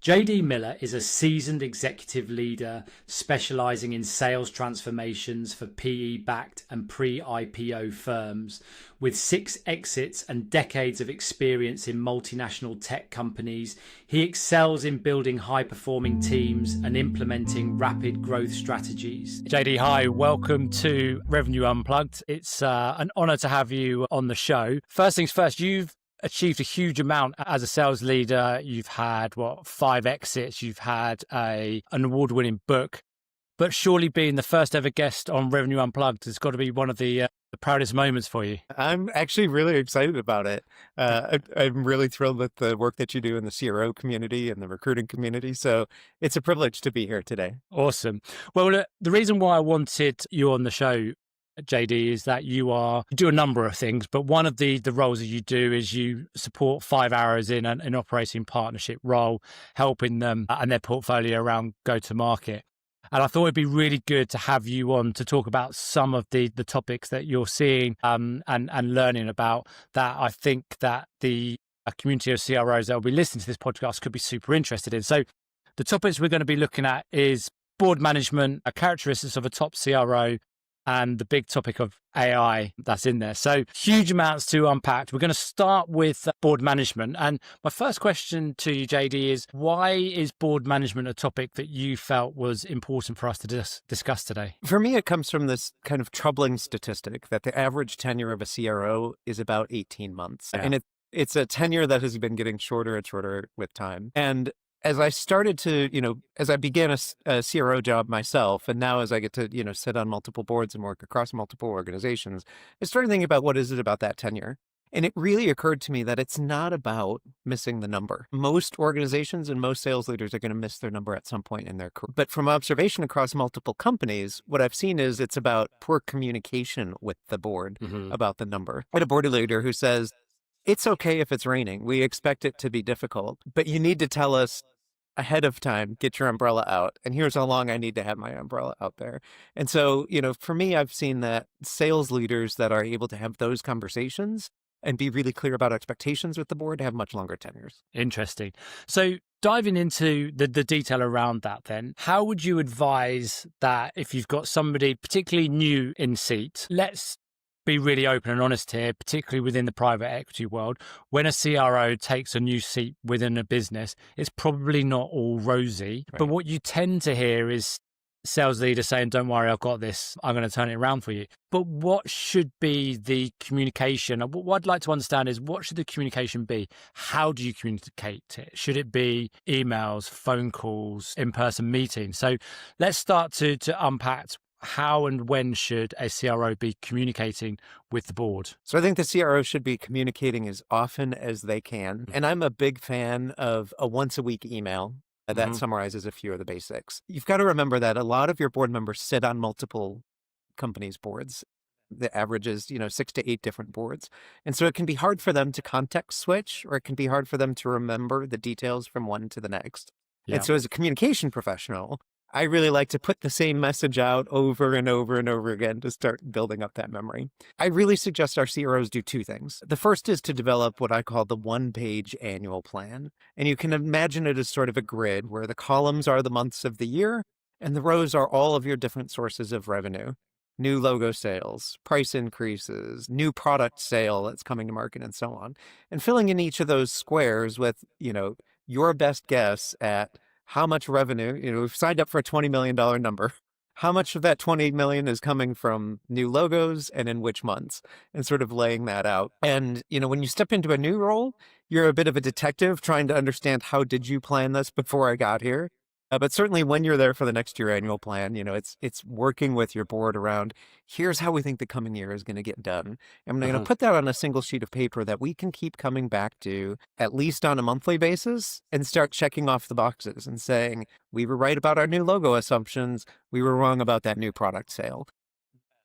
JD Miller is a seasoned executive leader specializing in sales transformations for PE-backed and pre-IPO firms. With 6 exits and decades of experience in multinational tech companies, he excels in building high-performing teams and implementing rapid growth strategies. JD, hi, welcome to Rev-n-u Unplugged. It's an honor to have you on the show. First things first, you've achieved a huge amount as a sales leader. You've had 5 exits, you've had an award-winning book, but surely being the first ever guest on Rev-n-u Unplugged has got to be one of the proudest moments for you. I'm actually really excited about it. I'm really thrilled with the work that you do in the CRO community and the recruiting community. So it's a privilege to be here today. Awesome. Well, the reason why I wanted you on the show, JD, is that you do a number of things, but one of the roles that you do is you support 5 hours in an operating partnership role, helping them and their portfolio around go-to-market. And I thought it'd be really good to have you on to talk about some of the topics that you're seeing and learning about that. I think that the community of CROs that will be listening to this podcast could be super interested in. So the topics we're going to be looking at is board management, characteristics of a top CRO, and the big topic of AI that's in there. So huge amounts to unpack. We're going to start with board management. And my first question to you, JD, is why is board management a topic that you felt was important for us to discuss today? For me, it comes from this kind of troubling statistic that the average tenure of a CRO is about 18 months. Yeah. And it's a tenure that has been getting shorter and shorter with time. And as I started to, as I began a CRO job myself, and now as I get to, sit on multiple boards and work across multiple organizations, I started thinking about what is it about that tenure? And it really occurred to me that it's not about missing the number. Most organizations and most sales leaders are going to miss their number at some point in their career. But from observation across multiple companies, what I've seen is it's about poor communication with the board about the number. I had a board leader who says, it's okay if it's raining. We expect it to be difficult, but you need to tell us ahead of time, get your umbrella out. And here's how long I need to have my umbrella out there. And so, for me, I've seen that sales leaders that are able to have those conversations and be really clear about expectations with the board have much longer tenures. Interesting. So diving into the detail around that then, how would you advise that if you've got somebody particularly new in seat? Let's be really open and honest here, particularly within the private equity world. When a CRO takes a new seat within a business, it's probably not all rosy. Right. But what you tend to hear is sales leaders saying, don't worry, I've got this. I'm going to turn it around for you. But what should be the communication? What I'd like to understand is what should the communication be? How do you communicate it? Should it be emails, phone calls, in-person meetings? So let's start to unpack how and when should a CRO be communicating with the board? So I think the CRO should be communicating as often as they can. And I'm a big fan of a once-a-week email that summarizes a few of the basics. You've got to remember that a lot of your board members sit on multiple companies' boards. The average is, 6 to 8 different boards. And so it can be hard for them to context switch, or it can be hard for them to remember the details from one to the next. Yeah. And so as a communication professional, I really like to put the same message out over and over and over again to start building up that memory. I really suggest our CROs do 2 things. The first is to develop what I call the 1-page annual plan. And you can imagine it as sort of a grid where the columns are the months of the year and the rows are all of your different sources of revenue. New logo sales, price increases, new product sale that's coming to market, and so on. And filling in each of those squares with, your best guess at how much revenue, we've signed up for a $20 million number. How much of that 20 million is coming from new logos and in which months, and sort of laying that out. And, when you step into a new role, you're a bit of a detective trying to understand how did you plan this before I got here? But certainly when you're there for the next year annual plan, it's working with your board around, here's how we think the coming year is going to get done. And I'm going to put that on a single sheet of paper that we can keep coming back to at least on a monthly basis and start checking off the boxes and saying, we were right about our new logo assumptions. We were wrong about that new product sale.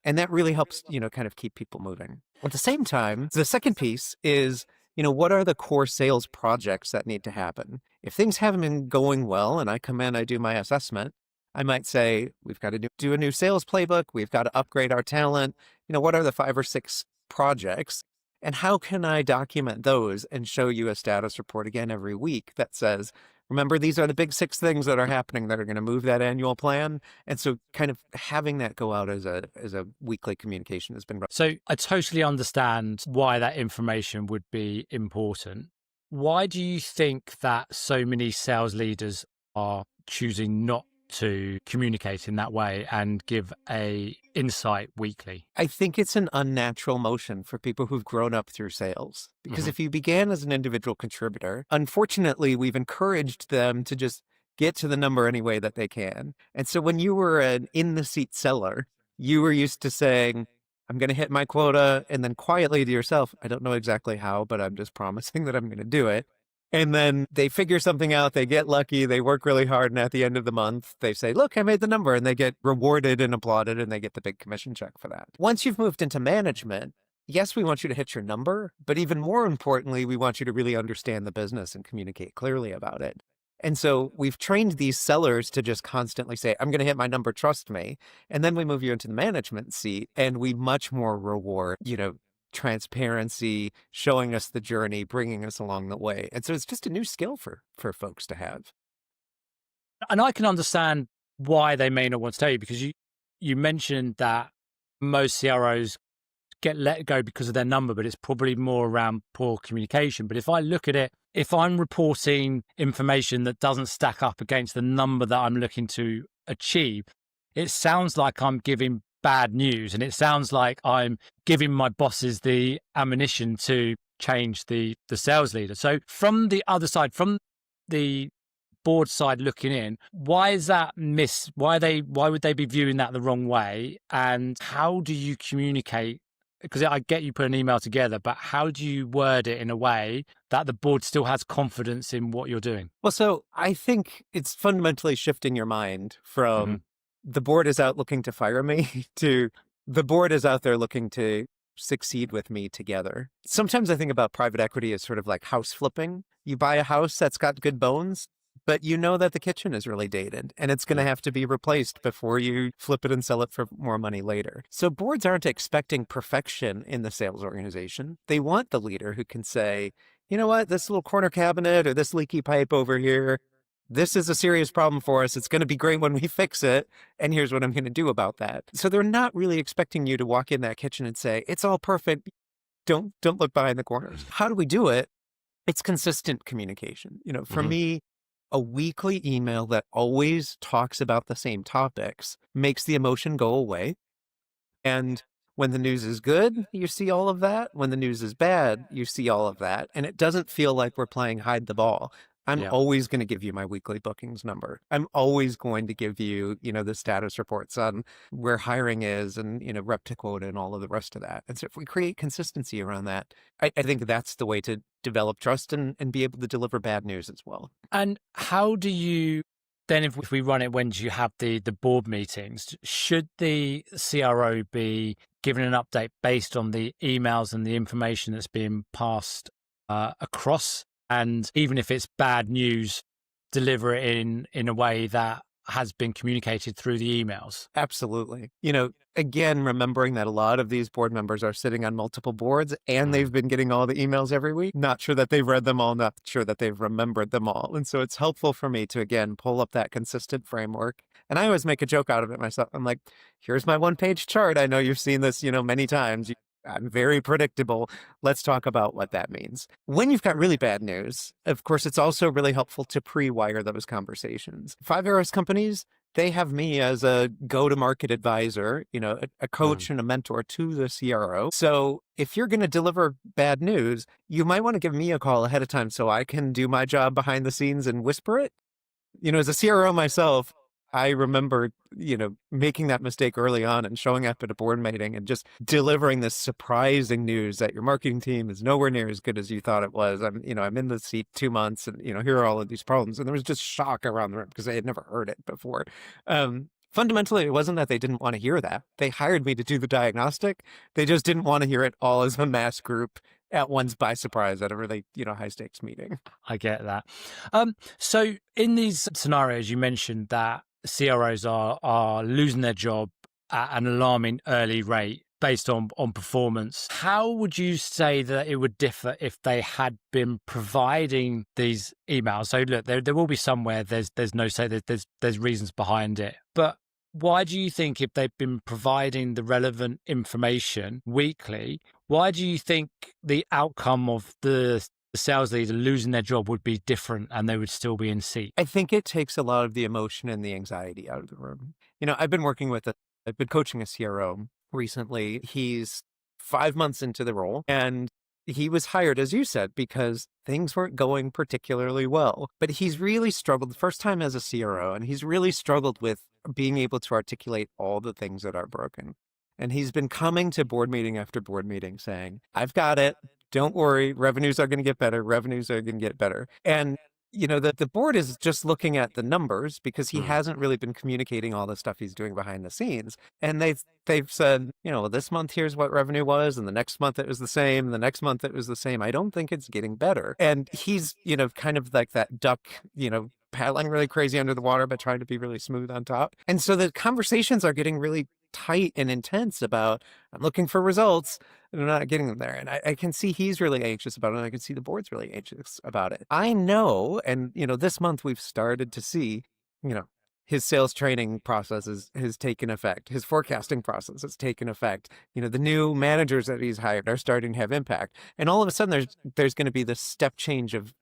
And that really helps, kind of keep people moving. At the same time, the second piece is, what are the core sales projects that need to happen? If things haven't been going well and I come in, I do my assessment, I might say, we've got to do a new sales playbook. We've got to upgrade our talent. What are the 5 or 6 projects? And how can I document those and show you a status report again every week that says, Remember, these are the big 6 things that are happening that are going to move that annual plan. And so kind of having that go out as a weekly communication has been. So I totally understand why that information would be important. Why do you think that so many sales leaders are choosing not to communicate in that way and give a insight weekly? I think it's an unnatural motion for people who've grown up through sales. Because if you began as an individual contributor, unfortunately, we've encouraged them to just get to the number any way that they can. And so when you were an in-the-seat seller, you were used to saying, I'm going to hit my quota, and then quietly to yourself, I don't know exactly how, but I'm just promising that I'm going to do it. And then they figure something out, they get lucky, they work really hard, and at the end of the month, they say, look, I made the number, and they get rewarded and applauded, and they get the big commission check for that. Once you've moved into management, yes, we want you to hit your number, but even more importantly, we want you to really understand the business and communicate clearly about it. And so we've trained these sellers to just constantly say, I'm going to hit my number, trust me. And then we move you into the management seat, and we much more reward, transparency, showing us the journey, bringing us along the way. And so it's just a new skill for folks to have. And I can understand why they may not want to tell you, because you mentioned that most CROs get let go because of their number, but it's probably more around poor communication. But if I look at it, if I'm reporting information that doesn't stack up against the number that I'm looking to achieve, it sounds like I'm giving bad news, and it sounds like I'm giving my bosses the ammunition to change the sales leader. So from the other side, from the board side looking in, why is that why would they be viewing that the wrong way? And how do you communicate? Because I get you put an email together, but how do you word it in a way that the board still has confidence in what you're doing? Well, so I think it's fundamentally shifting your mind from the board is out looking to fire me to the board is out there looking to succeed with me together. Sometimes I think about private equity as sort of like house flipping. You buy a house that's got good bones, but you know that the kitchen is really dated and it's going to have to be replaced before you flip it and sell it for more money later. So boards aren't expecting perfection in the sales organization. They want the leader who can say, you know what, this little corner cabinet or this leaky pipe over here, this is a serious problem for us. It's going to be great when we fix it. And here's what I'm going to do about that. So they're not really expecting you to walk in that kitchen and say, it's all perfect. Don't look behind the corners. How do we do it? It's consistent communication. For me, a weekly email that always talks about the same topics makes the emotion go away. And when the news is good, you see all of that. When the news is bad, you see all of that. And it doesn't feel like we're playing hide the ball. I'm always going to give you my weekly bookings number. I'm always going to give you, the status reports on where hiring is and, rep to quota and all of the rest of that. And so if we create consistency around that, I think that's the way to develop trust and be able to deliver bad news as well. And how do you then, if we run it when you have the board meetings, should the CRO be given an update based on the emails and the information that's being passed across? And even if it's bad news, deliver it in a way that has been communicated through the emails? Absolutely. Again, remembering that a lot of these board members are sitting on multiple boards and they've been getting all the emails every week. Not sure that they've read them all, not sure that they've remembered them all. And so it's helpful for me to, again, pull up that consistent framework. And I always make a joke out of it myself. I'm like, here's my one-page chart. I know you've seen this, many times. I'm very predictable. Let's talk about what that means. When you've got really bad news, of course, it's also really helpful to pre-wire those conversations. 5 Arrows companies, they have me as a go-to-market advisor, a coach and a mentor to the CRO. So if you're going to deliver bad news, you might want to give me a call ahead of time so I can do my job behind the scenes and whisper it. As a CRO myself, I remember, making that mistake early on and showing up at a board meeting and just delivering this surprising news that your marketing team is nowhere near as good as you thought it was. I'm in the seat 2 months and, here are all of these problems. And there was just shock around the room because they had never heard it before. Fundamentally, it wasn't that they didn't want to hear that. They hired me to do the diagnostic. They just didn't want to hear it all as a mass group at once by surprise at a really, high stakes meeting. I get that. So in these scenarios, you mentioned that CROs are losing their job at an alarming early rate. based on performance. How would you say that it would differ if they had been providing these emails? So look, there will be somewhere there's no say that there's reasons behind it, but why do you think if they've been providing the relevant information weekly, why do you think the outcome of the sales leader losing their job would be different and they would still be in seat? I think it takes a lot of the emotion and the anxiety out of the room. I've been I've been coaching a CRO recently. He's 5 months into the role, and he was hired, as you said, because things weren't going particularly well. But he's really struggled the first time as a CRO, and he's really struggled with being able to articulate all the things that are broken. And he's been coming to board meeting after board meeting saying, I've got it. Don't worry. Revenues are going to get better. Revenues are going to get better. And the board is just looking at the numbers because he hasn't really been communicating all the stuff he's doing behind the scenes. And they've said, this month, here's what revenue was. And the next month it was the same. And the next month it was the same. I don't think it's getting better. And he's, kind of like that duck, paddling really crazy under the water, but trying to be really smooth on top. And so the conversations are getting really tight and intense about, I'm looking for results and I'm not getting them there. And I can see he's really anxious about it. And I can see the board's really anxious about it. I know, and this month we've started to see, his sales training process has taken effect. His forecasting process has taken effect. The new managers that he's hired are starting to have impact. And all of a sudden there's going to be this step change of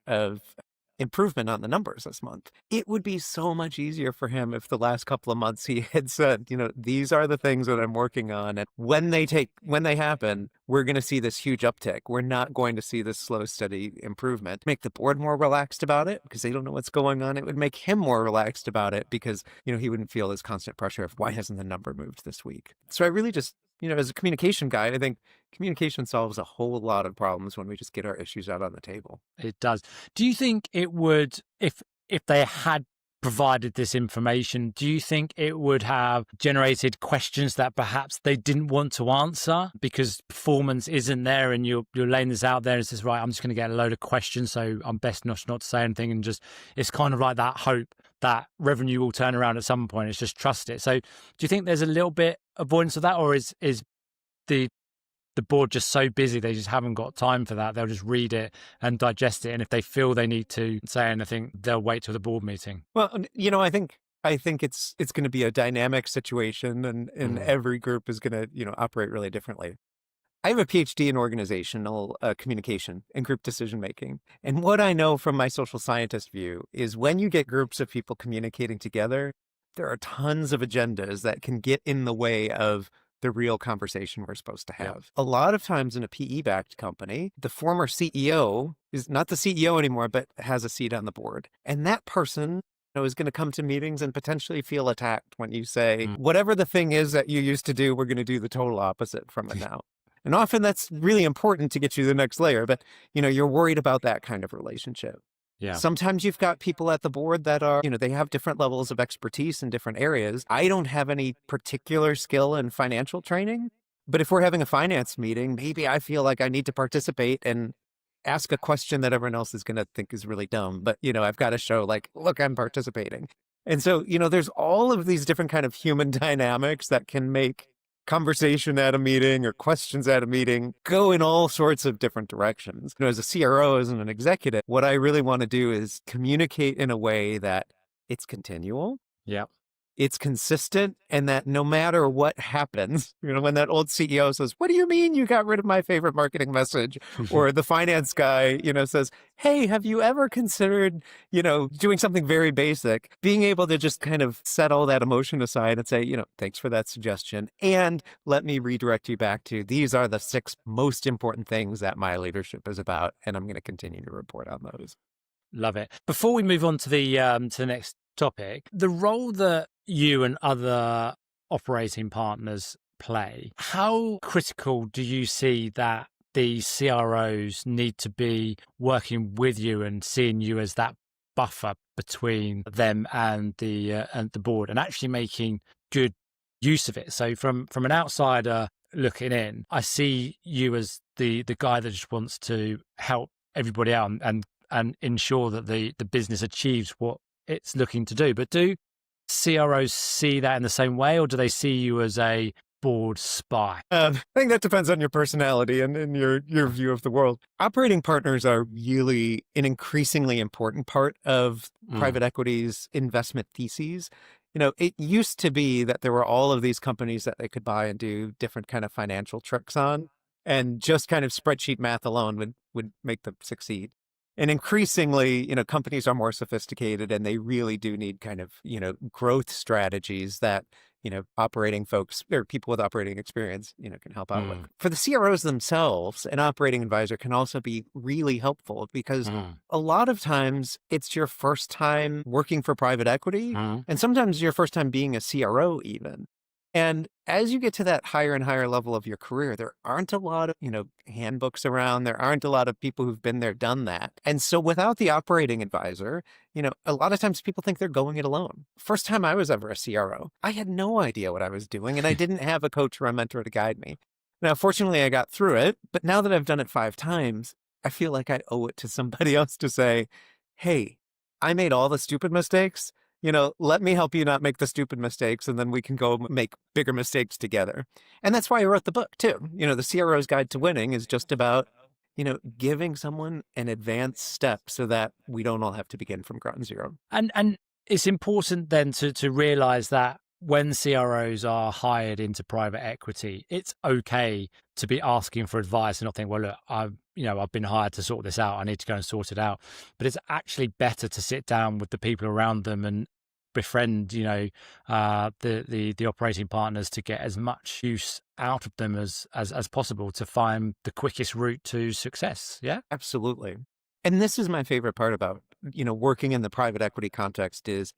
improvement on the numbers this month. It would be so much easier for him if the last couple of months he had said, these are the things that I'm working on. And when they happen, we're going to see this huge uptick. We're not going to see this slow, steady improvement. Make the board more relaxed about it because they don't know what's going on. It would make him more relaxed about it because, he wouldn't feel this constant pressure of why hasn't the number moved this week? So I really just, as a communication guy, I think communication solves a whole lot of problems when we just get our issues out on the table. It does. Do you think it would, if they had provided this information, do you think it would have generated questions that perhaps they didn't want to answer because performance isn't there and you're laying this out there and says, right, I'm just going to get a load of questions, so I'm best not to say anything, and just, it's kind of like that hope that revenue will turn around at some point. It's just trust it. So do you think there's a little bit avoidance of that, or is the board just so busy they just haven't got time for that? They'll just read it and digest it, and if they feel they need to say anything, they'll wait till the board meeting. Well, I think it's going to be a dynamic situation, and every group is going to operate really differently. I have a PhD in organizational communication and group decision making, and what I know from my social scientist view is when you get groups of people communicating together, there are tons of agendas that can get in the way of the real conversation we're supposed to have. Yeah. A lot of times in a PE-backed company, the former CEO is not the CEO anymore, but has a seat on the board. And that person is going to come to meetings and potentially feel attacked when you say, whatever the thing is that you used to do, we're going to do the total opposite from it now. And often that's really important to get you to the next layer, but you're worried about that kind of relationship. Yeah. Sometimes you've got people at the board that are, they have different levels of expertise in different areas. I don't have any particular skill in financial training, but if we're having a finance meeting, maybe I feel like I need to participate and ask a question that everyone else is going to think is really dumb. But, I've got to show like, look, I'm participating. And so, there's all of these different kind of human dynamics that can make conversation at a meeting or questions at a meeting go in all sorts of different directions. As a CRO, as an executive, what I really want to do is communicate in a way that it's continual. Yeah. It's consistent, and that no matter what happens, when that old CEO says, what do you mean you got rid of my favorite marketing message? Or the finance guy, says, hey, have you ever considered, doing something very basic, being able to just kind of set all that emotion aside and say, thanks for that suggestion. And let me redirect you back to, these are the 6 most important things that my leadership is about. And I'm going to continue to report on those. Love it. Before we move on to the next topic, the role that you and other operating partners play, how critical do you see that the CROs need to be working with you and seeing you as that buffer between them and the board, and actually making good use of it? So from an outsider looking in, I see you as the guy that just wants to help everybody out and ensure that the business achieves what it's looking to do. But do CROs see that in the same way, or do they see you as a board spy? I think that depends on your personality and your view of the world. Operating partners are really an increasingly important part of private equity's investment theses. It used to be that there were all of these companies that they could buy and do different kind of financial tricks on, and just kind of spreadsheet math alone would make them succeed. And increasingly, companies are more sophisticated, and they really do need kind of, growth strategies that, operating folks or people with operating experience, can help out with. For the CROs themselves, an operating advisor can also be really helpful because a lot of times it's your first time working for private equity, and sometimes your first time being a CRO even. And as you get to that higher and higher level of your career, there aren't a lot of, handbooks around. There aren't a lot of people who've been there, done that. And so without the operating advisor, a lot of times people think they're going it alone. First time I was ever a CRO, I had no idea what I was doing, and I didn't have a coach or a mentor to guide me. Now, fortunately, I got through it. But now that I've done it 5 times, I feel like I owe it to somebody else to say, hey, I made all the stupid mistakes. Let me help you not make the stupid mistakes, and then we can go make bigger mistakes together. And that's why I wrote the book too. The CRO's Guide to Winning is just about, giving someone an advanced step so that we don't all have to begin from ground zero. And it's important then to realize that when CROs are hired into private equity, it's okay to be asking for advice and not think, well, look, I've been hired to sort this out. I need to go and sort it out. But it's actually better to sit down with the people around them and befriend, the operating partners to get as much use out of them as possible to find the quickest route to success. Yeah, absolutely. And this is my favorite part about, working in the private equity context is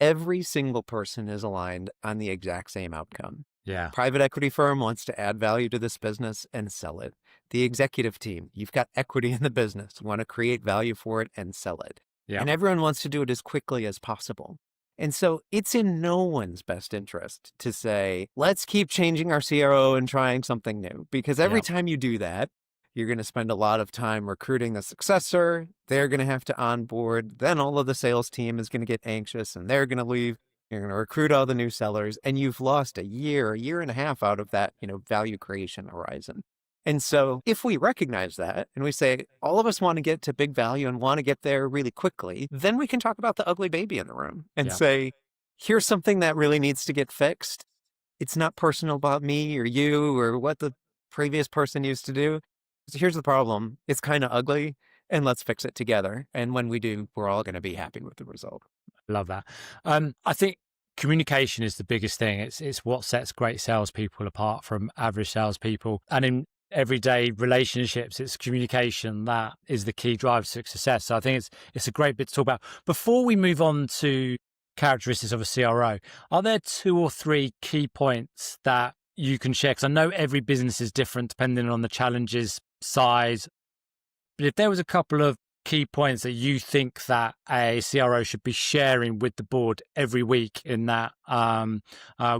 every single person is aligned on the exact same outcome. Yeah. Private equity firm wants to add value to this business and sell it. The executive team, you've got equity in the business, you want to create value for it and sell it. Yeah. And everyone wants to do it as quickly as possible. And so it's in no one's best interest to say, let's keep changing our CRO and trying something new. Because every time you do that, you're going to spend a lot of time recruiting the successor. They're going to have to onboard. Then all of the sales team is going to get anxious and they're going to leave. You're going to recruit all the new sellers, and you've lost a year and a half out of that, value creation horizon. And so if we recognize that and we say, all of us want to get to big value and want to get there really quickly, then we can talk about the ugly baby in the room and say, here's something that really needs to get fixed. It's not personal about me or you or what the previous person used to do. So here's the problem. It's kind of ugly, and let's fix it together. And when we do, we're all going to be happy with the result. Love that. I think communication is the biggest thing. It's what sets great salespeople apart from average salespeople. And in everyday relationships, it's communication that is the key driver to success. So I think it's a great bit to talk about. Before we move on to characteristics of a CRO, are there 2 or 3 key points that you can share? Because I know every business is different depending on the challenges, size. But if there was a couple of key points that you think that a CRO should be sharing with the board every week in that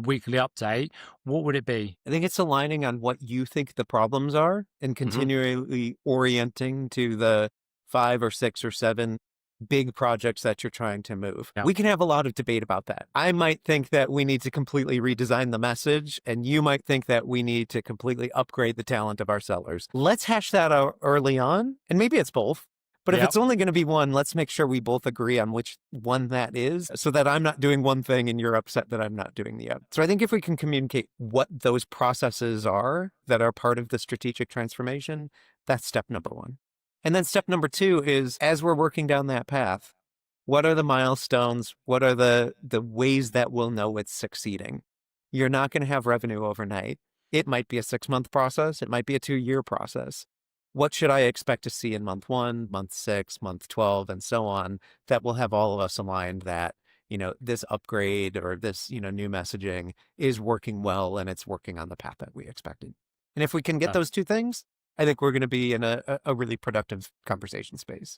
weekly update, what would it be? I think it's aligning on what you think the problems are and continually orienting to the 5 or 6 or 7 big projects that you're trying to move. We can have a lot of debate about that. I might think that we need to completely redesign the message, and you might think that we need to completely upgrade the talent of our sellers. Let's hash that out early on, and maybe it's both. But if it's only going to be one, let's make sure we both agree on which one that is so that I'm not doing one thing and you're upset that I'm not doing the other. So I think if we can communicate what those processes are that are part of the strategic transformation, that's step number 1. And then step number 2 is, as we're working down that path, what are the milestones? What are the ways that we'll know it's succeeding? You're not going to have revenue overnight. It might be a 6-month process. It might be a 2-year process. What should I expect to see in month 1, month 6, month 12, and so on, that will have all of us aligned that, this upgrade or this, new messaging is working well and it's working on the path that we expected. And if we can get those 2 things, I think we're going to be in a really productive conversation space.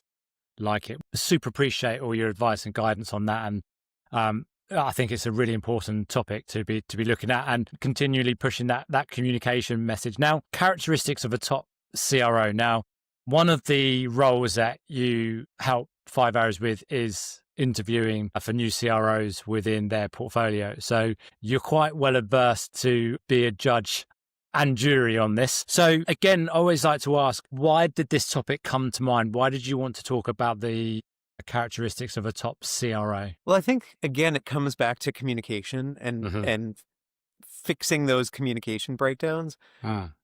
Like it. Super appreciate all your advice and guidance on that. And I think it's a really important topic to be looking at and continually pushing that communication message. Now, characteristics of a top CRO. Now, one of the roles that you help 5 Arrows with is interviewing for new CROs within their portfolio. So you're quite well versed to be a judge and jury on this. So again, I always like to ask, why did this topic come to mind? Why did you want to talk about the characteristics of a top CRO? Well, I think, again, it comes back to communication and fixing those communication breakdowns.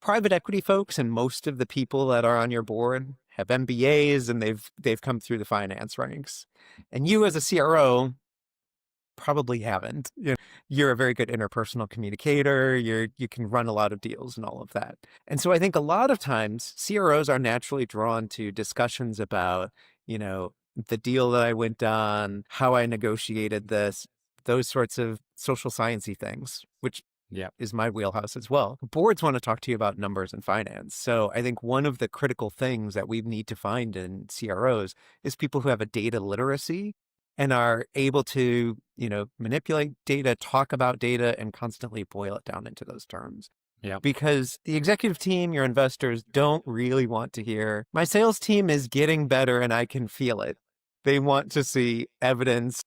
Private equity folks and most of the people that are on your board have MBAs and they've come through the finance ranks. And you as a CRO probably haven't. You're a very good interpersonal communicator. You can run a lot of deals and all of that. And so I think a lot of times CROs are naturally drawn to discussions about, the deal that I went on, how I negotiated this, those sorts of social sciencey things, which is my wheelhouse as well. Boards want to talk to you about numbers and finance. So I think one of the critical things that we need to find in CROs is people who have a data literacy and are able to, manipulate data, talk about data, and constantly boil it down into those terms. Yeah. Because the executive team, your investors, don't really want to hear, my sales team is getting better and I can feel it. They want to see evidence,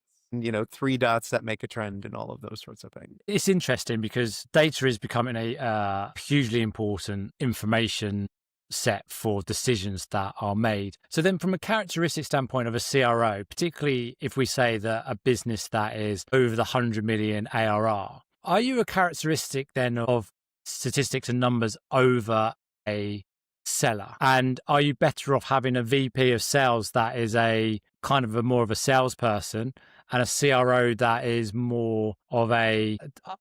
3 dots that make a trend and all of those sorts of things. It's interesting because data is becoming a hugely important information set for decisions that are made. So then from a characteristic standpoint of a CRO, particularly if we say that a business that is over the 100 million ARR, are you a characteristic then of statistics and numbers over a seller? And are you better off having a VP of sales that is a kind of more of a salesperson and a CRO that is more of I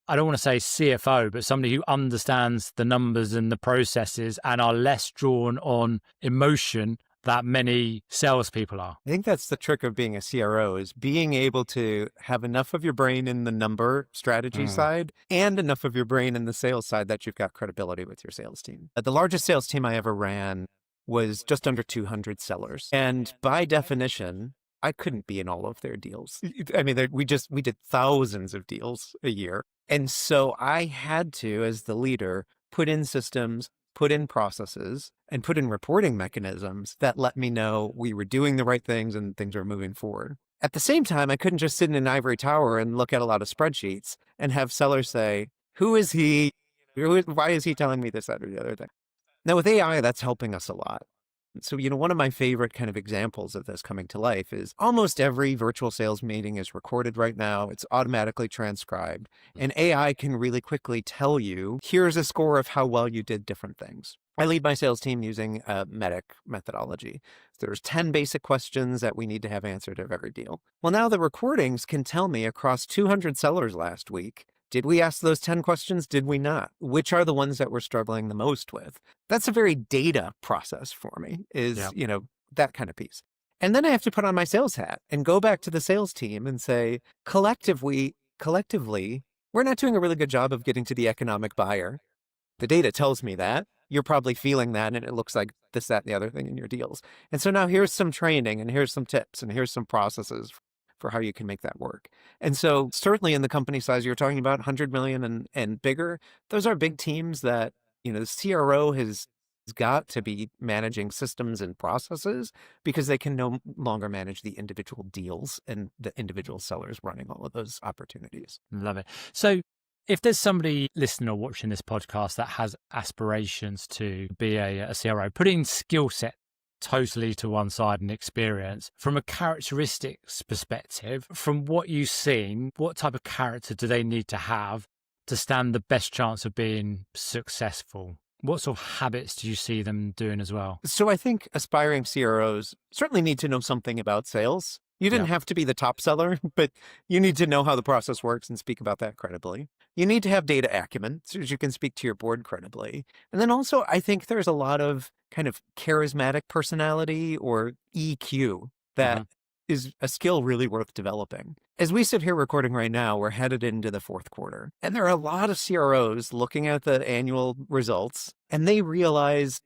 don't want to say CFO, but somebody who understands the numbers and the processes and are less drawn on emotion that many salespeople are? I think that's the trick of being a CRO, is being able to have enough of your brain in the number strategy side and enough of your brain in the sales side that you've got credibility with your sales team. The largest sales team I ever ran was just under 200 sellers. And by definition, I couldn't be in all of their deals. I mean, we did thousands of deals a year. And so I had to, as the leader, put in systems, put in processes, and put in reporting mechanisms that let me know we were doing the right things and things were moving forward. At the same time, I couldn't just sit in an ivory tower and look at a lot of spreadsheets and have sellers say, who is he? Why is he telling me this, that, or the other thing? Now, with AI, that's helping us a lot. So, one of my favorite kind of examples of this coming to life is almost every virtual sales meeting is recorded right now. It's automatically transcribed, and AI can really quickly tell you, here's a score of how well you did different things. I lead my sales team using a MEDDIC methodology. There's 10 basic questions that we need to have answered of every deal. Well, now the recordings can tell me across 200 sellers last week, did we ask those 10 questions? Did we not? Which are the ones that we're struggling the most with? That's a very data process for me, is, that kind of piece. And then I have to put on my sales hat and go back to the sales team and say, collectively, we're not doing a really good job of getting to the economic buyer. The data tells me that. You're probably feeling that, and it looks like this, that, and the other thing in your deals. And so now here's some training, and here's some tips, and here's some processes for how you can make that work. And so certainly in the company size you're talking about, 100 million and bigger, those are big teams that, the CRO has got to be managing systems and processes because they can no longer manage the individual deals and the individual sellers running all of those opportunities. Love it. So if there's somebody listening or watching this podcast that has aspirations to be a CRO, putting skill set totally to one side and experience, from a characteristics perspective, from what you've seen, what type of character do they need to have to stand the best chance of being successful? What sort of habits do you see them doing as well? So I think aspiring CROs certainly need to know something about sales. You didn't have to be the top seller, but you need to know how the process works and speak about that credibly. You need to have data acumen so that you can speak to your board credibly. And then also, I think there's a lot of kind of charismatic personality or EQ that is a skill really worth developing. As we sit here recording right now, we're headed into the fourth quarter. And there are a lot of CROs looking at the annual results, and they realize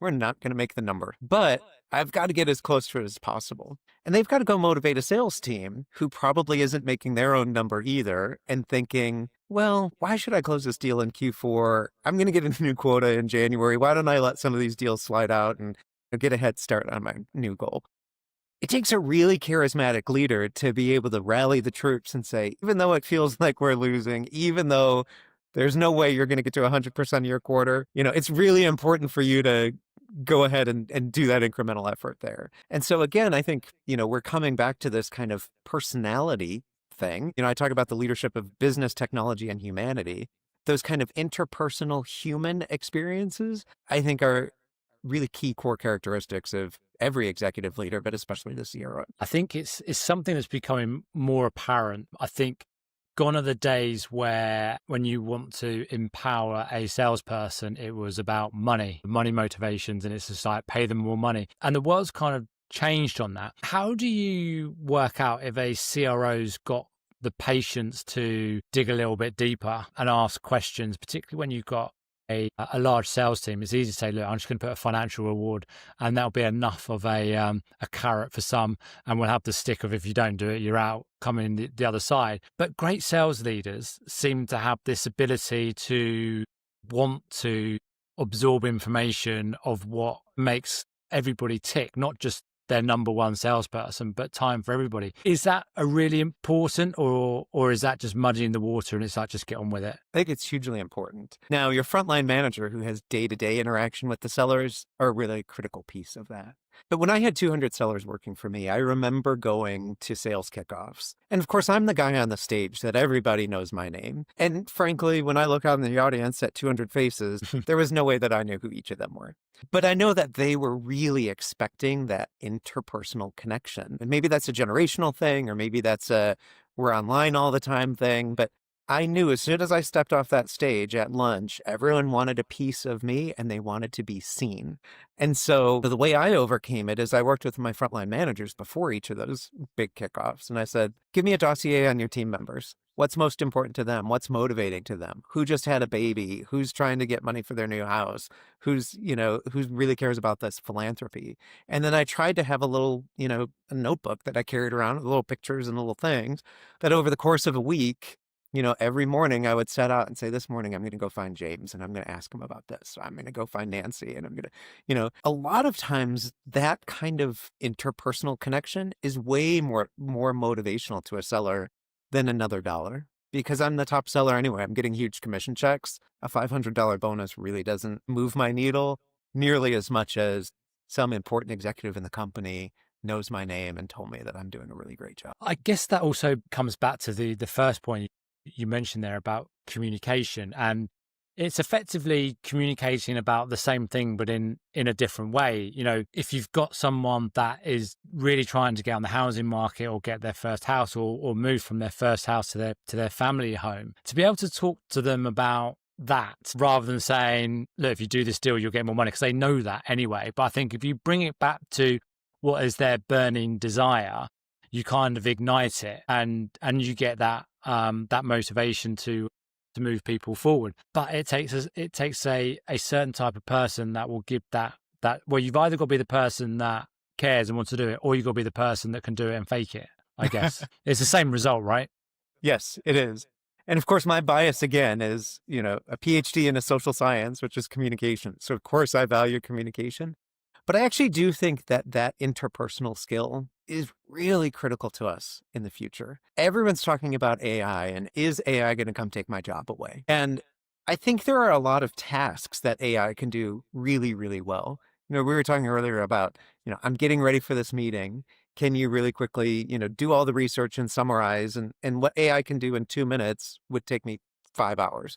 we're not going to make the number, but I've got to get as close to it as possible. And they've got to go motivate a sales team who probably isn't making their own number either and thinking, well, why should I close this deal in Q4? I'm going to get a new quota in January. Why don't I let some of these deals slide out and get a head start on my new goal? It takes a really charismatic leader to be able to rally the troops and say, even though it feels like we're losing, even though there's no way you're going to get to 100% of your quarter, it's really important for you to go ahead and do that incremental effort there. And so again, I think, we're coming back to this kind of personality thing. I talk about the leadership of business, technology, and humanity. Those kind of interpersonal human experiences, I think, are really key core characteristics of every executive leader, but especially the CRO. I think it's something that's becoming more apparent. I think gone are the days where when you want to empower a salesperson, it was about money motivations, and it's just like pay them more money. And the world's kind of changed on that. How do you work out if a CRO's got the patience to dig a little bit deeper and ask questions, particularly when you've got a large sales team? It's easy to say, look, I'm just going to put a financial reward and that'll be enough of a carrot for some, and we'll have the stick of if you don't do it, you're out, coming the other side. But great sales leaders seem to have this ability to want to absorb information of what makes everybody tick, not just their number one salesperson, but time for everybody. Is that a really important, or is that just muddying the water and it's like, just get on with it? I think it's hugely important. Now, your frontline manager who has day-to-day interaction with the sellers are a really critical piece of that. But when I had 200 sellers working for me, I remember going to sales kickoffs. And of course, I'm the guy on the stage that everybody knows my name. And frankly, when I look out in the audience at 200 faces, there was no way that I knew who each of them were. But I know that they were really expecting that interpersonal connection. And maybe that's a generational thing, or maybe that's a we're online all the time thing. But I knew as soon as I stepped off that stage at lunch, everyone wanted a piece of me and they wanted to be seen. And so the way I overcame it is I worked with my frontline managers before each of those big kickoffs. And I said, give me a dossier on your team members. What's most important to them? What's motivating to them? Who just had a baby? Who's trying to get money for their new house? Who really cares about this philanthropy? And then I tried to have a little, a notebook that I carried around with little pictures and little things that over the course of a week, every morning I would set out and say, this morning I'm going to go find James and I'm going to ask him about this. So I'm going to go find Nancy and I'm going to, a lot of times that kind of interpersonal connection is way more motivational to a seller than another dollar, because I'm the top seller anyway. I'm getting huge commission checks. A $500 bonus really doesn't move my needle nearly as much as some important executive in the company knows my name and told me that I'm doing a really great job. I guess that also comes back to the first point you mentioned there about communication, and it's effectively communicating about the same thing, but in a different way. If you've got someone that is really trying to get on the housing market or get their first house or move from their first house to their family home, to be able to talk to them about that rather than saying, look, if you do this deal, you'll get more money, because they know that anyway. But I think if you bring it back to what is their burning desire, you kind of ignite it and you get that motivation to move people forward. But it takes a certain type of person that will give that well, you've either got to be the person that cares and wants to do it, or you've got to be the person that can do it and fake it, I guess. It's the same result, right? Yes, it is. And of course, my bias again is, a PhD in a social science, which is communication. So of course I value communication. But I actually do think that interpersonal skill is really critical to us in the future. Everyone's talking about AI and is AI going to come take my job away? And I think there are a lot of tasks that AI can do really, really well. We were talking earlier about, I'm getting ready for this meeting. Can you really quickly, do all the research and summarize? And what AI can do in 2 minutes would take me 5 hours.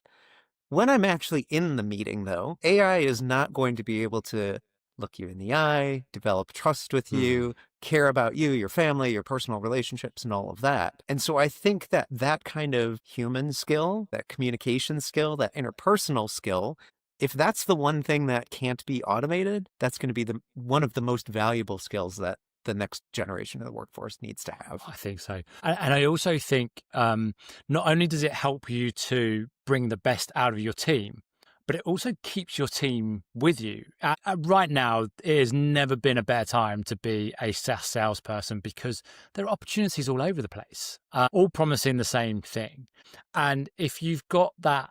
When I'm actually in the meeting, though, AI is not going to be able to look you in the eye, develop trust with you, care about you, your family, your personal relationships, and all of that. And so I think that kind of human skill, that communication skill, that interpersonal skill, if that's the one thing that can't be automated, that's going to be one of the most valuable skills that the next generation of the workforce needs to have. I think so. And I also think not only does it help you to bring the best out of your team, but it also keeps your team with you. Right now, it has never been a better time to be a SaaS salesperson, because there are opportunities all over the place, all promising the same thing. And if you've got that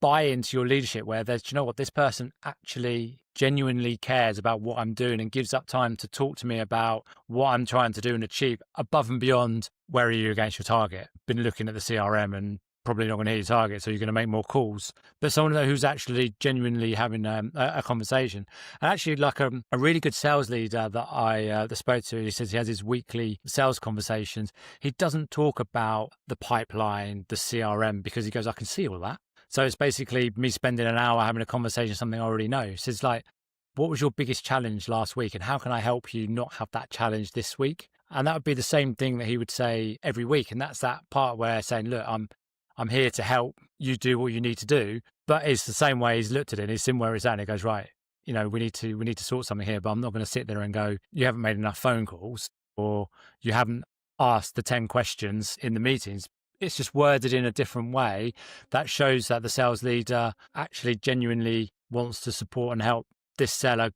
buy into your leadership where there's, you know what, this person actually genuinely cares about what I'm doing and gives up time to talk to me about what I'm trying to do and achieve above and beyond where are you against your target. Been looking at the CRM and probably not going to hit your target, so you're going to make more calls. But someone who's actually genuinely having a conversation. And actually, like a really good sales leader that I that spoke to, he says he has his weekly sales conversations. He doesn't talk about the pipeline, the CRM, because he goes, I can see all that. So it's basically me spending an hour having a conversation, something I already know. So it's like, what was your biggest challenge last week? And how can I help you not have that challenge this week? And that would be the same thing that he would say every week. And that's that part where saying, look, I'm here to help you do what you need to do. But it's the same way he's looked at it. He's seen where it's at and he goes, right, you know, we need to sort something here, but I'm not going to sit there and go, you haven't made enough phone calls or you haven't asked the 10 questions in the meetings. It's just worded in a different way that shows that the sales leader actually genuinely wants to support and help this seller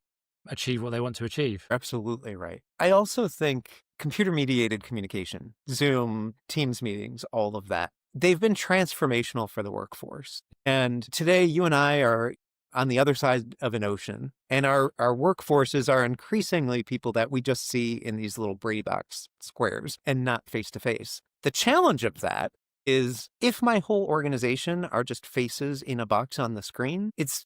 achieve what they want to achieve. Absolutely right. I also think computer-mediated communication, Zoom, Teams meetings, all of that, they've been transformational for the workforce. And today, you and I are on the other side of an ocean, and our workforces are increasingly people that we just see in these little Brady box squares and not face-to-face. The challenge of that is if my whole organization are just faces in a box on the screen, it's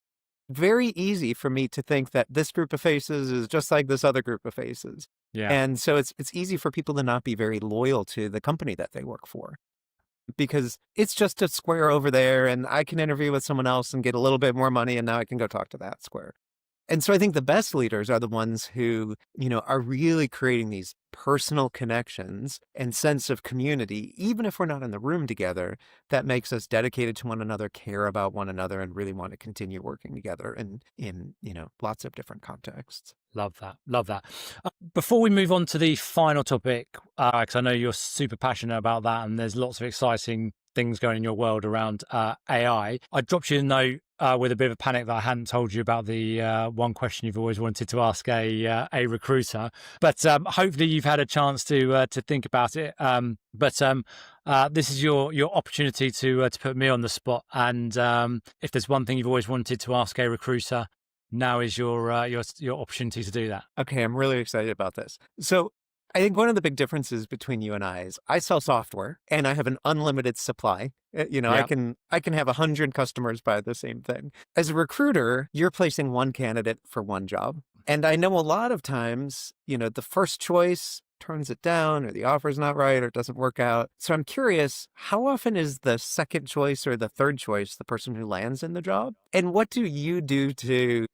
very easy for me to think that this group of faces is just like this other group of faces. Yeah. And so it's easy for people to not be very loyal to the company that they work for because it's just a square over there and I can interview with someone else and get a little bit more money and now I can go talk to that square. And so I think the best leaders are the ones who, you know, are really creating these personal connections and sense of community, even if we're not in the room together, that makes us dedicated to one another, care about one another, and really want to continue working together in you know, lots of different contexts. Love that. Love that. Before we move on to the final topic, because I know you're super passionate about that and there's lots of exciting things going in your world around AI, I dropped you a note with a bit of a panic that I hadn't told you about the one question you've always wanted to ask a recruiter. But hopefully you've had a chance to think about it. This is your opportunity to put me on the spot. And if there's one thing you've always wanted to ask a recruiter, now is your opportunity to do that. Okay, I'm really excited about this. So I think one of the big differences between you and I is I sell software and I have an unlimited supply. You know, Yeah. I can have 100 customers buy the same thing. As a recruiter, you're placing one candidate for one job. And I know a lot of times, you know, the first choice turns it down or the offer's not right or it doesn't work out. So I'm curious, how often is the second choice or the third choice the person who lands in the job? And what do you do to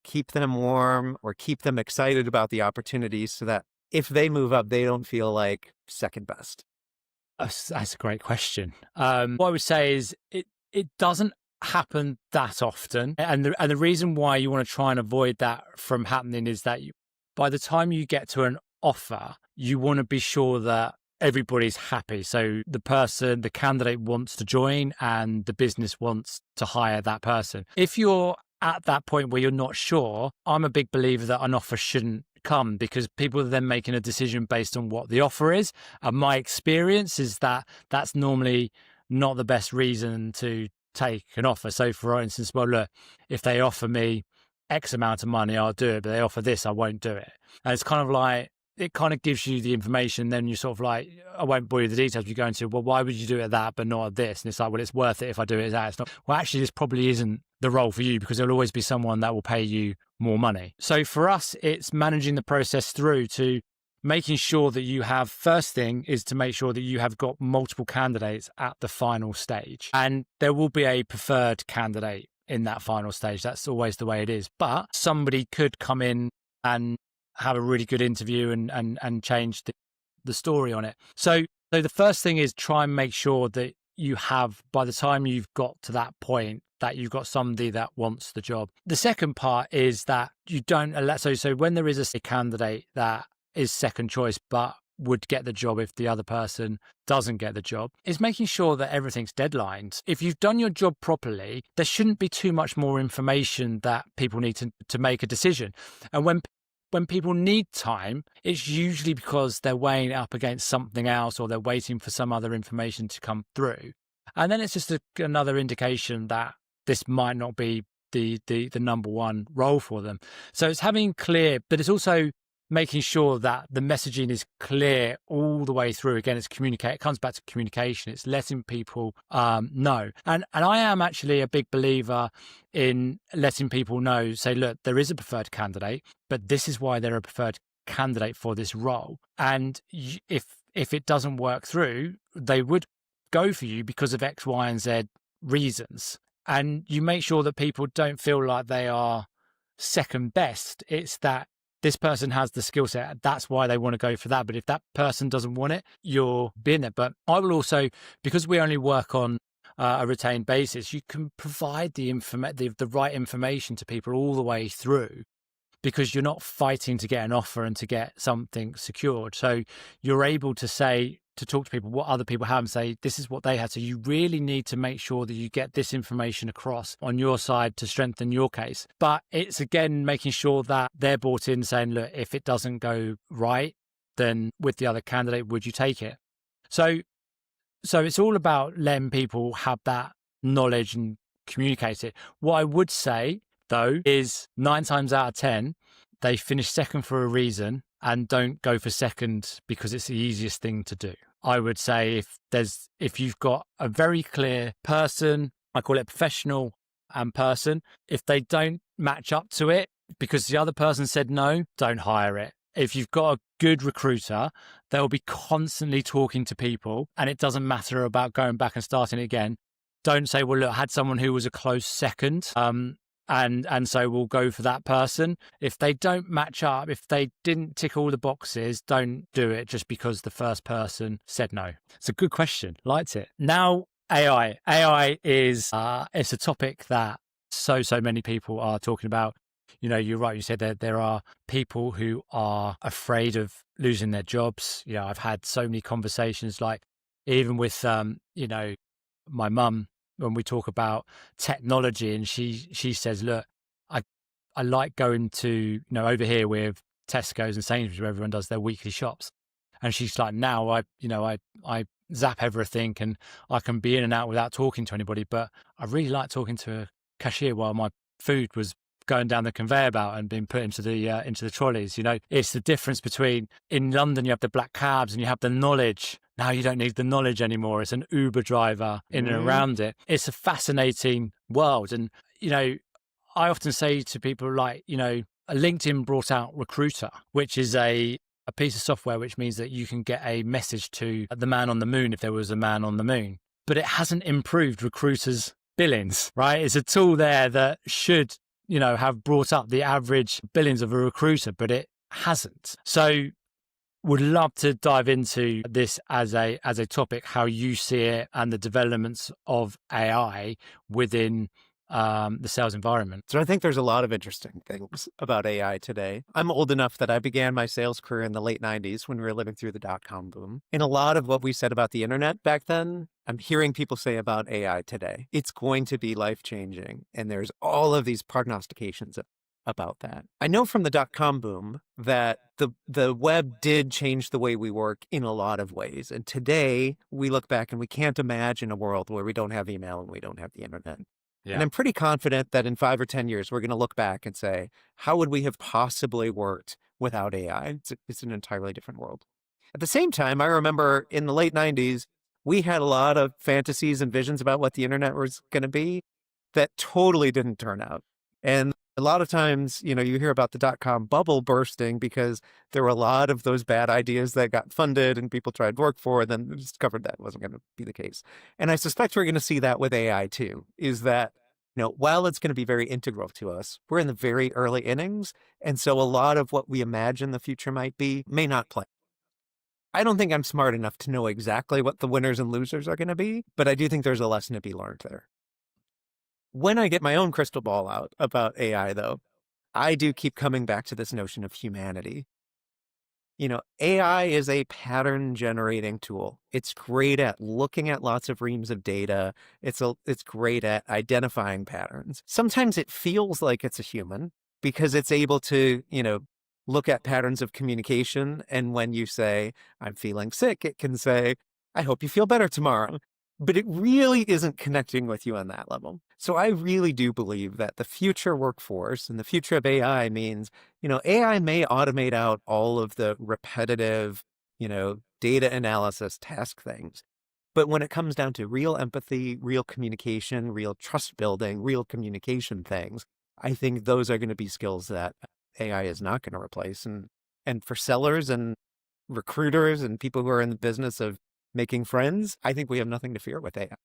keep them warm or keep them excited about the opportunity so that if they move up, they don't feel like second best? That's a great question. What I would say is it doesn't happen that often. And the reason why you want to try and avoid that from happening is that by the time you get to an offer, you want to be sure that everybody's happy. So the candidate wants to join and the business wants to hire that person. If you're at that point where you're not sure, I'm a big believer that an offer shouldn't come because people are then making a decision based on what the offer is. And my experience is that that's normally not the best reason to take an offer. So for instance, well, look, if they offer me X amount of money, I'll do it, but they offer this, I won't do it. And it's kind of like, it kind of gives you the information. Then you're sort of like, I won't bore you with the details. You go into, well, why would you do it at that, but not at this? And it's like, well, it's worth it if I do it at that. It's not, well, actually, this probably isn't the role for you because there'll always be someone that will pay you more money. So for us, it's managing the process through to making sure that you have, first thing is to make sure that you have got multiple candidates at the final stage. And there will be a preferred candidate in that final stage. That's always the way it is. But somebody could come in and have a really good interview and change the story on it. So the first thing is try and make sure that you have, by the time you've got to that point, that you've got somebody that wants the job. The second part is that you don't let, so when there is a candidate that is second choice, but would get the job if the other person doesn't get the job, is making sure that everything's deadlined. If you've done your job properly, there shouldn't be too much more information that people need to make a decision. And when people need time, it's usually because they're weighing it up against something else or they're waiting for some other information to come through. And then it's just another indication that this might not be the number one role for them. So it's having clear, but it's also making sure that the messaging is clear all the way through. Again, it's communicate. It comes back to communication. It's letting people know. And I am actually a big believer in letting people know, say, look, there is a preferred candidate, but this is why they're a preferred candidate for this role. And if it doesn't work through, they would go for you because of X, Y, and Z reasons. And you make sure that people don't feel like they are second best. It's that this person has the skill set. That's why they want to go for that. But if that person doesn't want it, you're being it. But I will also, because we only work on a retained basis, you can provide the right information to people all the way through, because you're not fighting to get an offer and to get something secured. So you're able to say, to talk to people what other people have and say, this is what they had. So you really need to make sure that you get this information across on your side to strengthen your case. But it's, again, making sure that they're bought in, saying, look, if it doesn't go right, then with the other candidate, would you take it? So it's all about letting people have that knowledge and communicate it. What I would say, though, is 9 times out of 10, they finish second for a reason and don't go for second because it's the easiest thing to do. I would say if you've got a very clear person, I call it professional and person, if they don't match up to it because the other person said no, don't hire it. If you've got a good recruiter, they'll be constantly talking to people, and it doesn't matter about going back and starting again. Don't say, well, look, I had someone who was a close second, and so we'll go for that person. If they don't match up, if they didn't tick all the boxes, don't do it just because the first person said no. It's a good question. Liked it. Now, AI. AI is it's a topic that so many people are talking about. You know, you're right. You said that there are people who are afraid of losing their jobs. You know, I've had so many conversations, like even with, my mum, when we talk about technology, and she says, look, I like going to, over here with Tesco's and Sainsbury's, where everyone does their weekly shops. And she's like, now I zap everything and I can be in and out without talking to anybody. But I really like talking to a cashier while my food was going down the conveyor belt and being put into the trolleys. It's the difference between, in London, you have the black cabs and you have the knowledge. Now you don't need the knowledge anymore. It's an Uber driver in and around it. It's a fascinating world. And, I often say to people, like, LinkedIn brought out Recruiter, which is a piece of software which means that you can get a message to the man on the moon if there was a man on the moon. But it hasn't improved recruiters' billings, right? It's a tool there that should, have brought up the average billings of a recruiter, but it hasn't. So would love to dive into this as a topic, how you see it and the developments of AI within the sales environment. So I think there's a lot of interesting things about AI today. I'm old enough that I began my sales career in the late 90s when we were living through the dot-com boom. And a lot of what we said about the internet back then, I'm hearing people say about AI today. It's going to be life-changing. And there's all of these prognostications about that. I know from the dot-com boom that the web did change the way we work in a lot of ways. And today we look back and we can't imagine a world where we don't have email and we don't have the internet. Yeah. And I'm pretty confident that in 5 or 10 years, we're going to look back and say, how would we have possibly worked without AI? It's an entirely different world. At the same time, I remember in the late 90s, we had a lot of fantasies and visions about what the internet was going to be that totally didn't turn out. And a lot of times, you hear about the dot-com bubble bursting because there were a lot of those bad ideas that got funded and people tried to work for, and then discovered that wasn't going to be the case. And I suspect we're going to see that with AI too, is that, while it's going to be very integral to us, we're in the very early innings. And so a lot of what we imagine the future might be may not play. I don't think I'm smart enough to know exactly what the winners and losers are going to be, but I do think there's a lesson to be learned there. When I get my own crystal ball out about AI, though, I do keep coming back to this notion of humanity. AI is a pattern generating tool. It's great at looking at lots of reams of data. It's great at identifying patterns. Sometimes it feels like it's a human because it's able to, look at patterns of communication. And when you say, I'm feeling sick, it can say, I hope you feel better tomorrow. but it really isn't connecting with you on that level. So I really do believe that the future workforce and the future of AI means, AI may automate out all of the repetitive, data analysis task things. But when it comes down to real empathy, real communication, real trust building, real communication things, I think those are going to be skills that AI is not going to replace. And for sellers and recruiters and people who are in the business of making friends, I think we have nothing to fear with AI.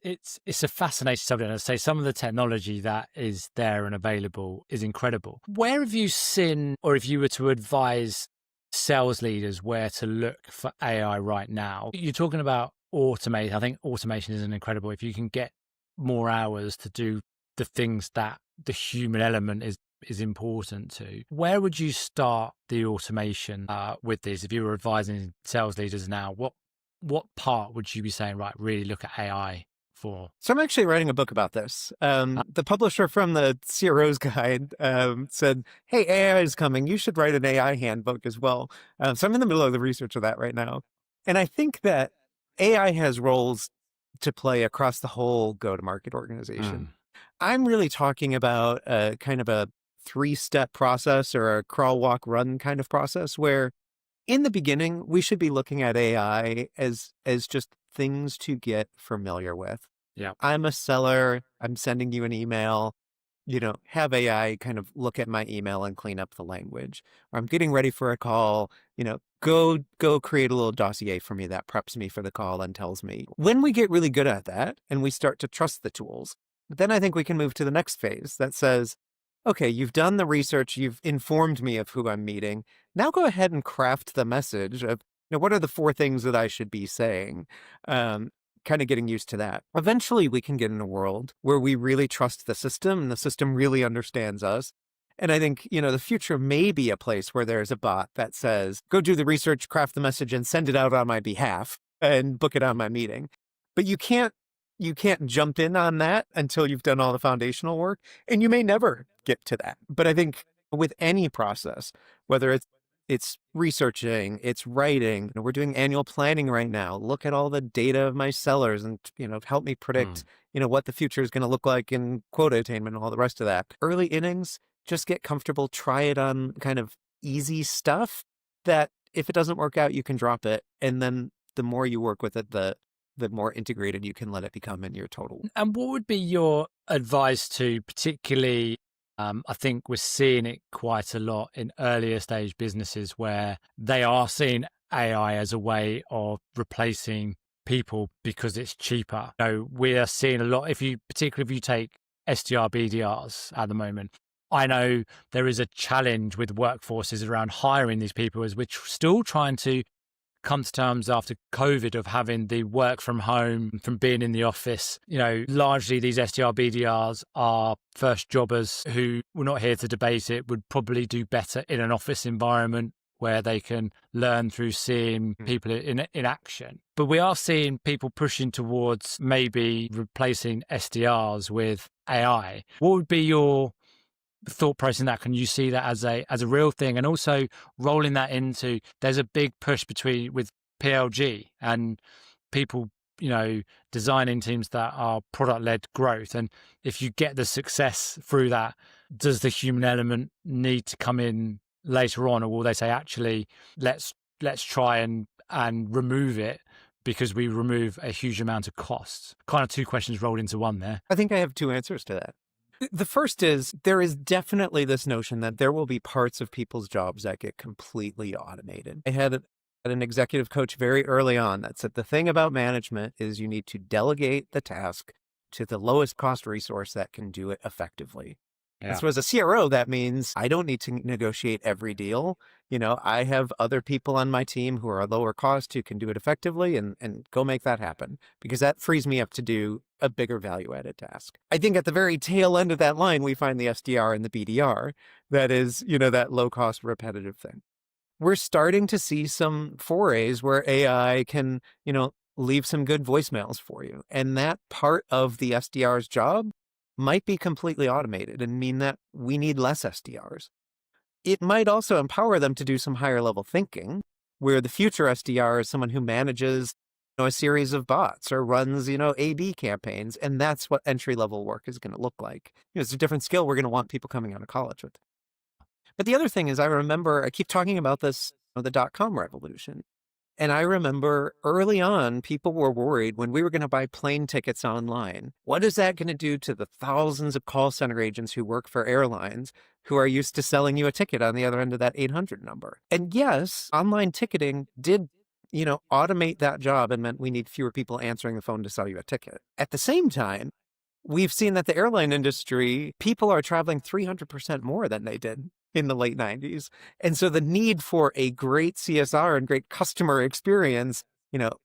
It's a fascinating subject. I'd say some of the technology that is there and available is incredible. Where have you seen, or if you were to advise sales leaders where to look for AI right now? You're talking about automate. I think automation is an incredible. If you can get more hours to do the things that the human element is important to, where would you start the automation with this? If you were advising sales leaders now, what part would you be saying, right, really look at AI for? So I'm actually writing a book about this. The publisher from the CRO's Guide said, hey, AI is coming. You should write an AI handbook as well. So I'm in the middle of the research of that right now. And I think that AI has roles to play across the whole go-to-market organization. I'm really talking about kind of a 3-step process or a crawl, walk, run kind of process where in the beginning, we should be looking at AI as just things to get familiar with. Yeah. I'm a seller. I'm sending you an email. Have AI kind of look at my email and clean up the language. Or I'm getting ready for a call. Go create a little dossier for me that preps me for the call and tells me. When we get really good at that and we start to trust the tools, then I think we can move to the next phase that says, okay, you've done the research. You've informed me of who I'm meeting. Now go ahead and craft the message of, what are the 4 things that I should be saying? Kind of getting used to that. Eventually, we can get in a world where we really trust the system and the system really understands us. And I think, the future may be a place where there's a bot that says, go do the research, craft the message, and send it out on my behalf and book it on my meeting. But you can't jump in on that until you've done all the foundational work. And you may never get to that. But I think with any process, whether it's researching, it's writing. We're doing annual planning right now. Look at all the data of my sellers and, help me predict, what the future is going to look like in quota attainment and all the rest of that. Early innings, just get comfortable, try it on kind of easy stuff that if it doesn't work out, you can drop it. And then the more you work with it, the more integrated you can let it become in your total. And what would be your advice to particularly, I think we're seeing it quite a lot in earlier stage businesses where they are seeing AI as a way of replacing people because it's cheaper. We are seeing a lot, particularly if you take SDR, BDRs at the moment. I know there is a challenge with workforces around hiring these people as we're still trying to come to terms after COVID of having the work from home, from being in the office. Largely these SDR, BDRs are first jobbers who, we're not here to debate it, would probably do better in an office environment where they can learn through seeing people in action. But we are seeing people pushing towards maybe replacing SDRs with AI. What would be your thought process in that? Can you see that as a real thing? And also rolling that into, there's a big push with PLG and people, designing teams that are product-led growth. And if you get the success through that, does the human element need to come in later on, or will they say, actually, let's try and remove it because we remove a huge amount of costs? Kind of 2 questions rolled into one there. I think I have 2 answers to that. The first is, there is definitely this notion that there will be parts of people's jobs that get completely automated. I had an executive coach very early on that said the thing about management is you need to delegate the task to the lowest cost resource that can do it effectively. Yeah. So as a CRO, that means I don't need to negotiate every deal. I have other people on my team who are lower cost who can do it effectively and go make that happen, because that frees me up to do a bigger value-added task. I think at the very tail end of that line, we find the SDR and the BDR. That is, that low-cost repetitive thing. We're starting to see some forays where AI can, leave some good voicemails for you. And that part of the SDR's job might be completely automated and mean that we need less SDRs. It might also empower them to do some higher level thinking, where the future SDR is someone who manages a series of bots or runs, A/B campaigns. And that's what entry-level work is going to look like. It's a different skill we're going to want people coming out of college with. But the other thing is, I keep talking about this, the dot-com revolution. And I remember early on, people were worried when we were going to buy plane tickets online. What is that going to do to the thousands of call center agents who work for airlines who are used to selling you a ticket on the other end of that 800 number? And yes, online ticketing did, automate that job and meant we need fewer people answering the phone to sell you a ticket. At the same time, we've seen that the airline industry, people are traveling 300% more than they did in the late 90s. And so the need for a great CSR and great customer experience,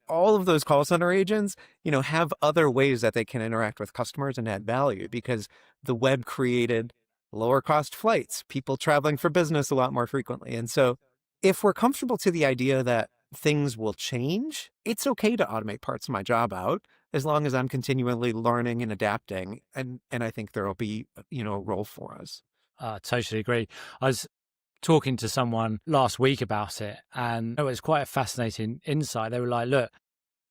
all of those call center agents, have other ways that they can interact with customers and add value because the web created lower cost flights, people traveling for business a lot more frequently. And so if we're comfortable to the idea that things will change, it's okay to automate parts of my job out as long as I'm continually learning and adapting. And I think there will be, a role for us. Totally agree. I was talking to someone last week about it, and it was quite a fascinating insight. They were like, look,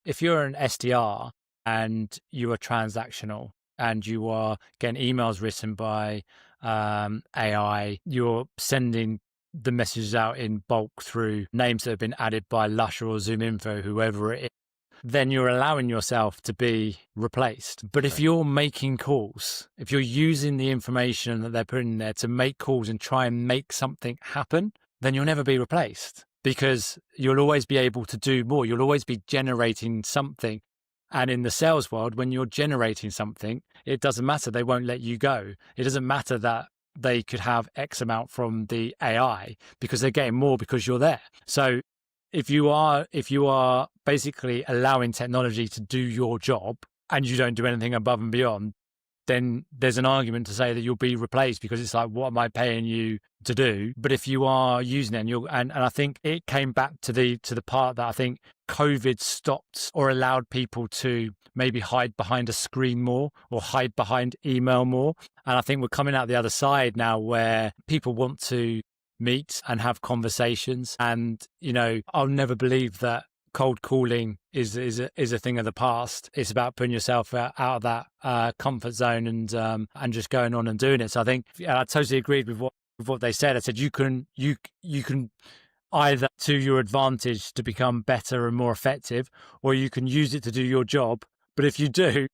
if you're an SDR and you are transactional and you are getting emails written by AI, you're sending the messages out in bulk through names that have been added by Lusher or ZoomInfo, whoever it is, then you're allowing yourself to be replaced. But if you're making calls, if you're using the information that they're putting in there to make calls and try and make something happen, then you'll never be replaced because you'll always be able to do more. You'll always be generating something. And in the sales world, when you're generating something, it doesn't matter. They won't let you go. It doesn't matter that they could have X amount from the AI because they're getting more because you're there. So if you are basically allowing technology to do your job and you don't do anything above and beyond, then there's an argument to say that you'll be replaced because it's like, what am I paying you to do? But if you are using it and I think it came back to the part that I think COVID stopped or allowed people to maybe hide behind a screen more or hide behind email more. And I think we're coming out the other side now where people want to meet and have conversations. And, I'll never believe that cold calling is a thing of the past. It's about putting yourself out of that comfort zone and just going on and doing it. So I think I totally agreed with what they said. I said you can either to your advantage to become better and more effective, or you can use it to do your job. But if you do,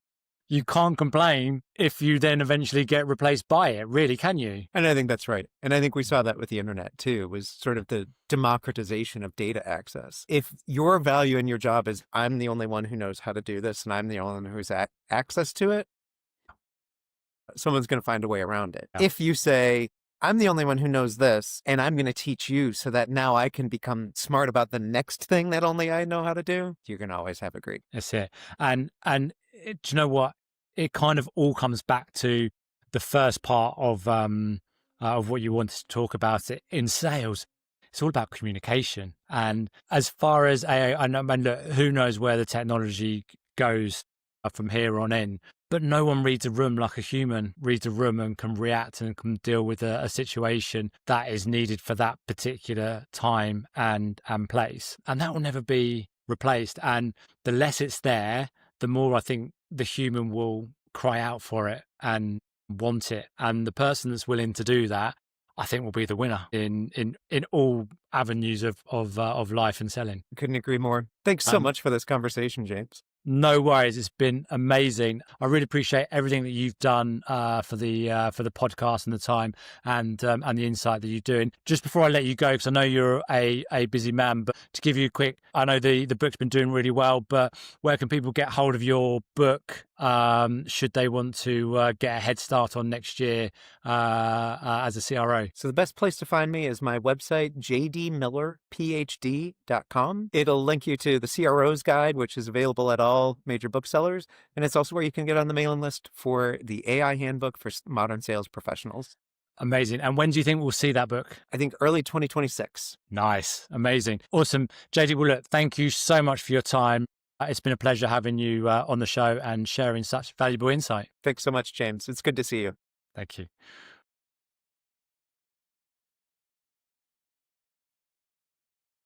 you can't complain if you then eventually get replaced by it, really, can you? And I think that's right. And I think we saw that with the internet too, was sort of the democratization of data access. If your value in your job is, I'm the only one who knows how to do this and I'm the only one who's access to it, someone's going to find a way around it. Yeah. If you say, I'm the only one who knows this and I'm going to teach you so that now I can become smart about the next thing that only I know how to do, you're going to always have a great. That's it. And do you know what? It kind of all comes back to the first part of what you wanted to talk about it in sales. It's all about communication. And as far as AI, and look, who knows where the technology goes from here on in, but no one reads a room like a human reads a room and can react and can deal with a situation that is needed for that particular time and place. And that will never be replaced. And the less it's there, the more I think the human will cry out for it and want it. And the person that's willing to do that, I think, will be the winner in all avenues of life and selling. Couldn't agree more. Thanks so much for this conversation, James. No worries. It's been amazing. I really appreciate everything that you've done for the podcast and the time and the insight that you're doing. Just before I let you go, because I know you're a busy man, but to give you a quick, I know the book's been doing really well, but where can people get hold of your book should they want to get a head start on next year as a CRO? So the best place to find me is my website, jdmillerphd.com. It'll link you to the CRO's guide, which is available at all major booksellers. And it's also where you can get on the mailing list for the AI Handbook for modern sales professionals. Amazing. And when do you think we'll see that book? I think early 2026. Nice. Amazing. Awesome. JD, well, look, thank you so much for your time. It's been a pleasure having you on the show and sharing such valuable insight. Thanks so much, James. It's good to see you. Thank you.